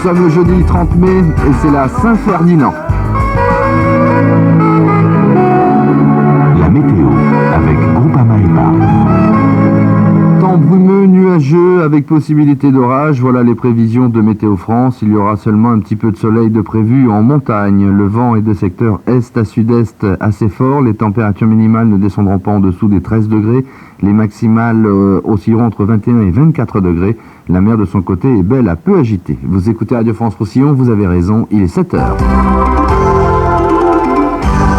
sommes le jeudi 30 mai et c'est la Saint-Ferdinand. La météo avec Groupama Épargne. Temps brumeux, nuageux, avec possibilité d'orage. Voilà les prévisions de Météo France. Il y aura seulement un petit peu de soleil de prévu en montagne. Le vent est de secteur est à sud-est assez fort. Les températures minimales ne descendront pas en dessous des 13 degrés. Les maximales oscilleront entre 21 et 24 degrés. La mer de son côté est belle à peu agitée. Vous écoutez Radio France Roussillon, vous avez raison, il est 7 heures.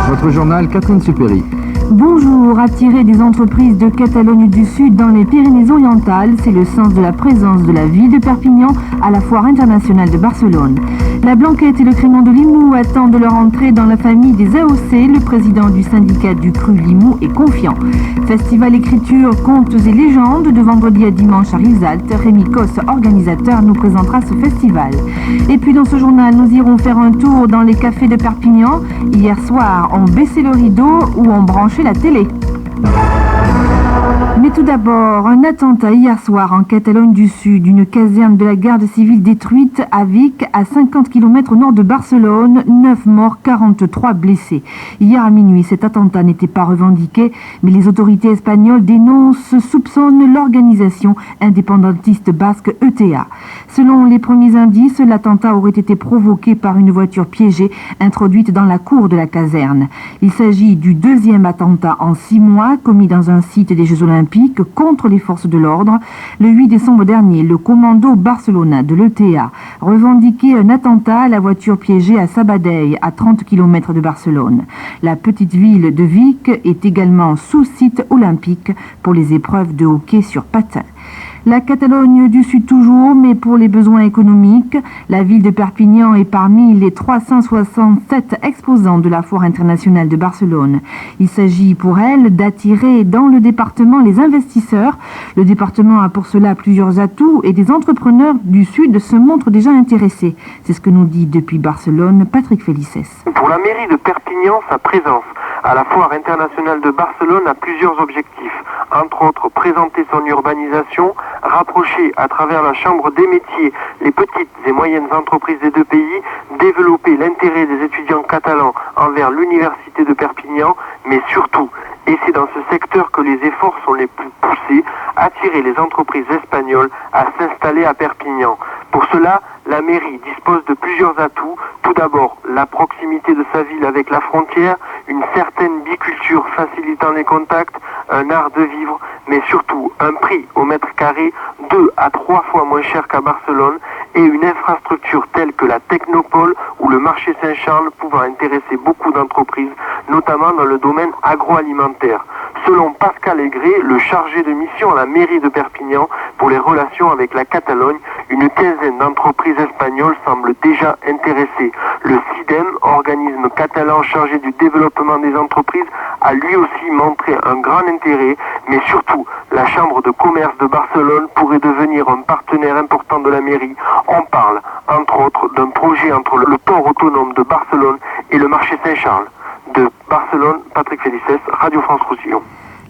Votre journal, Catherine Supéry. Bonjour, attirer des entreprises de Catalogne du Sud dans les Pyrénées-Orientales, c'est le sens de la présence de la ville de Perpignan à la Foire internationale de Barcelone. La Blanquette et le Crémant de Limoux attendent leur entrée dans la famille des AOC. Le président du syndicat du Cru Limoux est confiant. Festival écriture, contes et légendes de vendredi à dimanche à Rivesaltes. Rémi Cosse, organisateur, nous présentera ce festival. Et puis dans ce journal, nous irons faire un tour dans les cafés de Perpignan. Hier soir, on baissait le rideau ou on branchait la télé. Mais tout d'abord, un attentat hier soir en Catalogne du Sud, une caserne de la garde civile détruite à Vic, à 50 km au nord de Barcelone, 9 morts, 43 blessés. Hier à minuit, cet attentat n'était pas revendiqué, mais les autorités espagnoles dénoncent, soupçonnent l'organisation indépendantiste basque ETA. Selon les premiers indices, l'attentat aurait été provoqué par une voiture piégée introduite dans la cour de la caserne. Il s'agit du deuxième attentat en 6 mois commis dans un site des Jeux Olympiques contre les forces de l'ordre. Le 8 décembre dernier, le commando barcelonais de l'ETA revendiquait un attentat à la voiture piégée à Sabadell, à 30 km de Barcelone. La petite ville de Vic est également sous site olympique pour les épreuves de hockey sur patin. La Catalogne du Sud toujours, mais pour les besoins économiques, la ville de Perpignan est parmi les 367 exposants de la Foire internationale de Barcelone. Il s'agit pour elle d'attirer dans le département les investisseurs. Le département a pour cela plusieurs atouts et des entrepreneurs du Sud se montrent déjà intéressés. C'est ce que nous dit depuis Barcelone Patrick Félicès. Pour la mairie de Perpignan, sa présence à la Foire internationale de Barcelone a plusieurs objectifs. Entre autres, présenter son urbanisation, rapprocher à travers la Chambre des métiers les petites et moyennes entreprises des deux pays, développer l'intérêt des étudiants catalans envers l'université de Perpignan, mais surtout, et c'est dans ce secteur que les efforts sont les plus poussés, attirer les entreprises espagnoles à s'installer à Perpignan. Pour cela, la mairie dispose de plusieurs atouts. Tout d'abord, la proximité de sa ville avec la frontière, une certaine biculture facilitant les contacts, un art de vivre, mais surtout un prix au mètre carré 2 à 3 fois moins cher qu'à Barcelone et une infrastructure telle que la Technopole ou le marché Saint-Charles pouvant intéresser beaucoup d'entreprises, notamment dans le domaine agroalimentaire. Selon Pascal Aigret, le chargé de mission à la mairie de Perpignan pour les relations avec la Catalogne, une quinzaine d'entreprises espagnoles semblent déjà intéressées. Le CIDEM, organisme catalan chargé du développement des entreprises, a lui aussi montré un grand intérêt, mais surtout, la Chambre de commerce de Barcelone pourrait devenir un partenaire important de la mairie. On parle, entre autres, d'un projet entre le port autonome de Barcelone et le marché Saint-Charles. De Barcelone, Patrick Félicès, Radio France Roussillon.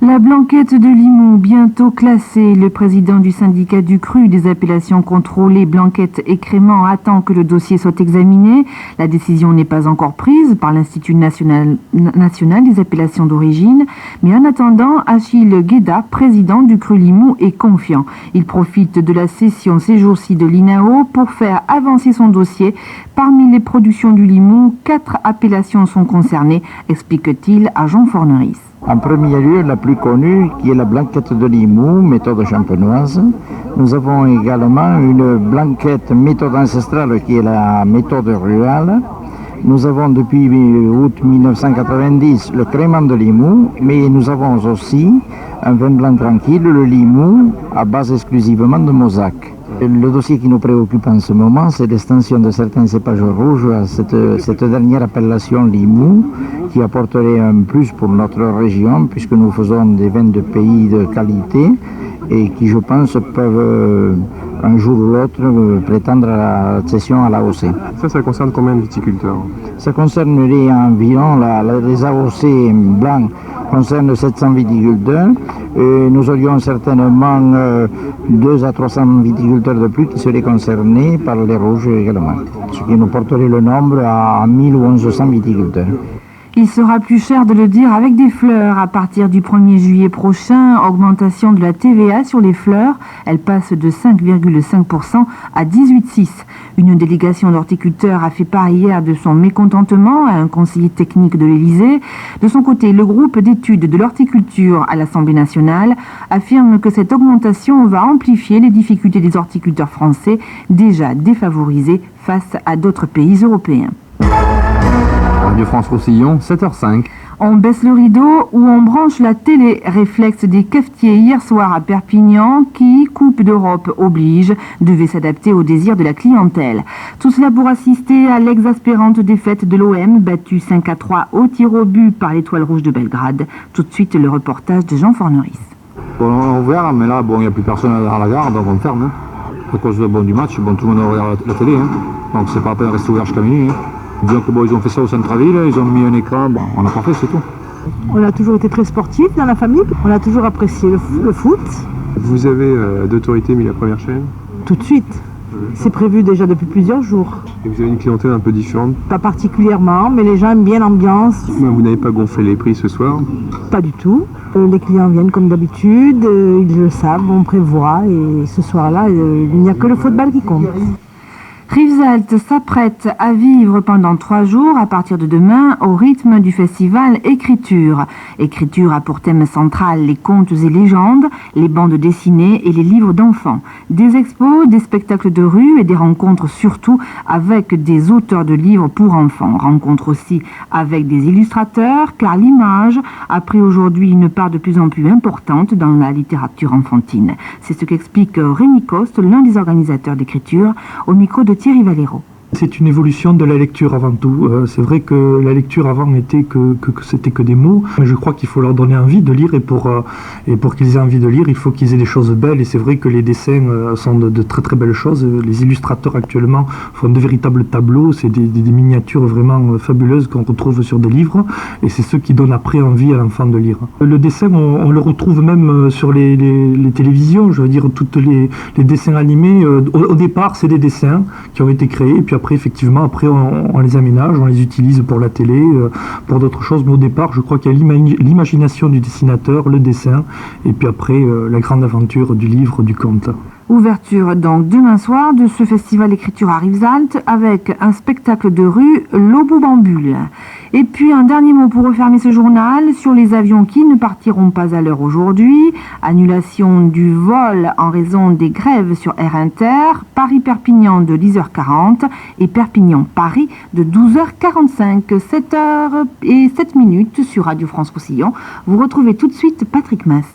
La Blanquette de Limoux, bientôt classée. Le président du syndicat du Cru des appellations contrôlées, Blanquette et Crémant, attend que le dossier soit examiné. La décision n'est pas encore prise par l'Institut national des appellations d'origine. Mais en attendant, Achille Guéda, président du Cru Limoux, est confiant. Il profite de la session ces jours-ci de l'INAO pour faire avancer son dossier. Parmi les productions du Limoux, 4 appellations sont concernées, explique-t-il à Jean Forneris. En premier lieu, la plus connue, qui est la Blanquette de Limoux, méthode champenoise. Nous avons également une Blanquette méthode ancestrale, qui est la méthode rurale. Nous avons depuis août 1990 le Crémant de Limoux, mais nous avons aussi un vin blanc tranquille, le Limoux, à base exclusivement de Mozac. Le dossier qui nous préoccupe en ce moment, c'est l'extension de certains cépages rouges à cette dernière appellation Limoux, qui apporterait un plus pour notre région, puisque nous faisons des vins de pays de qualité et qui, je pense, peuvent un jour ou l'autre prétendre à la cession à l'AOC. Ça concerne combien de viticulteurs? Ça concernerait environ, les AOC blancs concernent 700 viticulteurs, Et nous aurions certainement 200 à 300 viticulteurs de plus qui seraient concernés par les rouges également, ce qui nous porterait le nombre à 1000 ou 1100 viticulteurs. Il sera plus cher de le dire avec des fleurs. À partir du 1er juillet prochain, augmentation de la TVA sur les fleurs. Elle passe de 5,5% à 18,6%. Une délégation d'horticulteurs a fait part hier de son mécontentement à un conseiller technique de l'Élysée. De son côté, le groupe d'études de l'horticulture à l'Assemblée nationale affirme que cette augmentation va amplifier les difficultés des horticulteurs français déjà défavorisés face à d'autres pays européens. Radio France Roussillon, 7h05. On baisse le rideau ou on branche la télé, réflexe des cafetiers hier soir à Perpignan qui, Coupe d'Europe oblige, devait s'adapter aux désirs de la clientèle. Tout cela pour assister à l'exaspérante défaite de l'OM, battue 5-3 au tir au but par l'Étoile Rouge de Belgrade. Tout de suite, le reportage de Jean Forneris. Bon, on a ouvert, mais là, bon, il n'y a plus personne à la gare, donc on ferme. Hein. À cause du match, bon, tout le monde regarde la télé, hein. Donc c'est pas la peine de rester ouvert jusqu'à minuit. Hein. Disons que bon, ils ont fait ça au centre-ville, ils ont mis un écran, bon, on n'a pas fait, c'est tout. On a toujours été très sportifs dans la famille, on a toujours apprécié le foot. Vous avez d'autorité mis la première chaîne? Tout de suite. C'est prévu déjà depuis plusieurs jours. Et vous avez une clientèle un peu différente? Pas particulièrement, mais les gens aiment bien l'ambiance. Vous n'avez pas gonflé les prix ce soir? Pas du tout. Les clients viennent comme d'habitude, ils le savent, on prévoit, et ce soir-là, il n'y a que le football qui compte. Rivesaltes s'apprête à vivre pendant 3 jours à partir de demain au rythme du festival Écriture. Écriture a pour thème central les contes et légendes, les bandes dessinées et les livres d'enfants. Des expos, des spectacles de rue et des rencontres surtout avec des auteurs de livres pour enfants. Rencontres aussi avec des illustrateurs car l'image a pris aujourd'hui une part de plus en plus importante dans la littérature enfantine. C'est ce qu'explique Rémi Coste, l'un des organisateurs d'Écriture, au micro de Thierry Valero. C'est une évolution de la lecture avant tout. C'est vrai que la lecture avant n'était que c'était que des mots, mais je crois qu'il faut leur donner envie de lire et pour qu'ils aient envie de lire, il faut qu'ils aient des choses belles et c'est vrai que les dessins sont de très très belles choses. Les illustrateurs actuellement font de véritables tableaux, c'est des miniatures vraiment fabuleuses qu'on retrouve sur des livres et c'est ce qui donne après envie à l'enfant de lire. Le dessin, on le retrouve même sur les télévisions, je veux dire toutes les dessins animés. Au départ, c'est des dessins qui ont été créés et puis après, effectivement, on les aménage, on les utilise pour la télé, pour d'autres choses. Mais au départ, je crois qu'il y a l'imagination du dessinateur, le dessin, et puis après, la grande aventure du livre, du conte. Ouverture donc demain soir de ce festival Écriture à Rivesaltes avec un spectacle de rue, l'Obobambule. Et puis un dernier mot pour refermer ce journal sur les avions qui ne partiront pas à l'heure aujourd'hui. Annulation du vol en raison des grèves sur Air Inter, Paris-Perpignan de 10h40 et Perpignan-Paris de 12h45. 7h07 sur Radio France Roussillon. Vous retrouvez tout de suite Patrick Mas.